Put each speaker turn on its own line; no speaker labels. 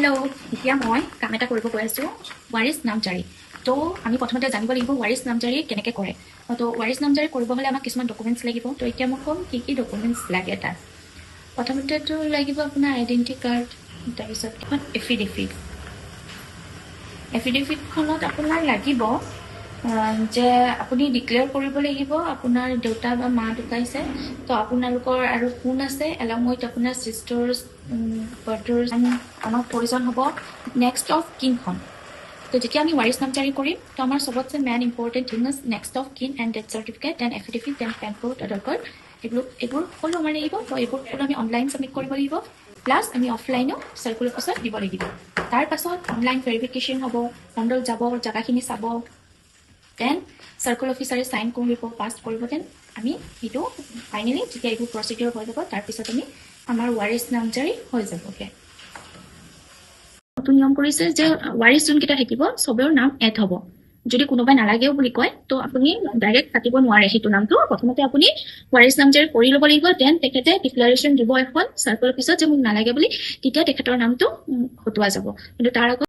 Hello' এতিয়া মই কাম এটা কৰিব গৈ আছোঁ ৱাৰিছ নামজাৰি। তো আমি প্ৰথমতে জানিব লাগিব ৱাৰিছ নামজাৰি কেনেকৈ কৰে। তো ৱাৰিছ নামজাৰি কৰিব হ'লে আমাক কিছুমান ডকুমেণ্টছ লাগিব। তো এতিয়া মই ক'ম কি কি ডকুমেণ্টছ লাগে তাত। প্ৰথমতেতো লাগিব আপোনাৰ আইডেণ্টি কাৰ্ড, তাৰপিছত এখন এফিডেভিট। এফিডেভিটখনত আপোনাৰ লাগিব যে আপুনি ডিক্লেয়াৰ কৰিব লাগিব আপোনাৰ দেউতা বা মা ঢুকাইছে, তো আপোনালোকৰ আৰু কোন আছে, এলং উইথ আপোনাৰ চিষ্টাৰ্ছ, ব্ৰাদাৰ্ছ, আমাক প্ৰয়োজন হ'ব নেক্সট অফ কিনখন। তো যেতিয়া আমি ৱাৰিছ নামজাৰি কৰিম, তো আমাৰ চবতছে main important thing is next of kin and death certificate, then affidavit, then PAN card, Aadhaar card, এইবোৰ সকলো আমাৰ লাগিব। তো এইবোৰ সকলো আমি অনলাইন ছাবমিট কৰিব লাগিব, প্লাছ আমি অফলাইনো চাৰ্কুল অফিচত দিব লাগিব। তাৰ পাছত অনলাইন ভেৰিফিকেশ্যন হ'ব, মণ্ডল যাব, জেগাখিনি চাব, দেন চাৰ্কুল অফিচাৰে চাইন কৰিব, পাছ কৰিব, দেন আমি সেইটো ফাইনেলি যেতিয়া এইবোৰ প্ৰচিডিঅ'ৰ হৈ যাব, তাৰপিছত আমাৰ ৱাৰিছ নামজাৰি হৈ যাবগৈ। নতুন নিয়ম কৰিছে যে ৱাৰিছ যোনকেইটা থাকিব চবৰ নাম এড হ'ব। যদি কোনোবাই নালাগেও বুলি কয়, তো আপুনি ডাইৰেক্ট কাটিব নোৱাৰে সেইটো নামটো। প্ৰথমতে আপুনি ৱাৰিছ নামজাৰি কৰি ল'ব লাগিব, দেন তেখেতে ডিক্লাৰেশ্যন দিব এখন চাৰ্কুল অফিচত যে মোক নালাগে বুলি, তেতিয়া তেখেতৰ নামটো হটোৱা যাব। কিন্তু তাৰ আগত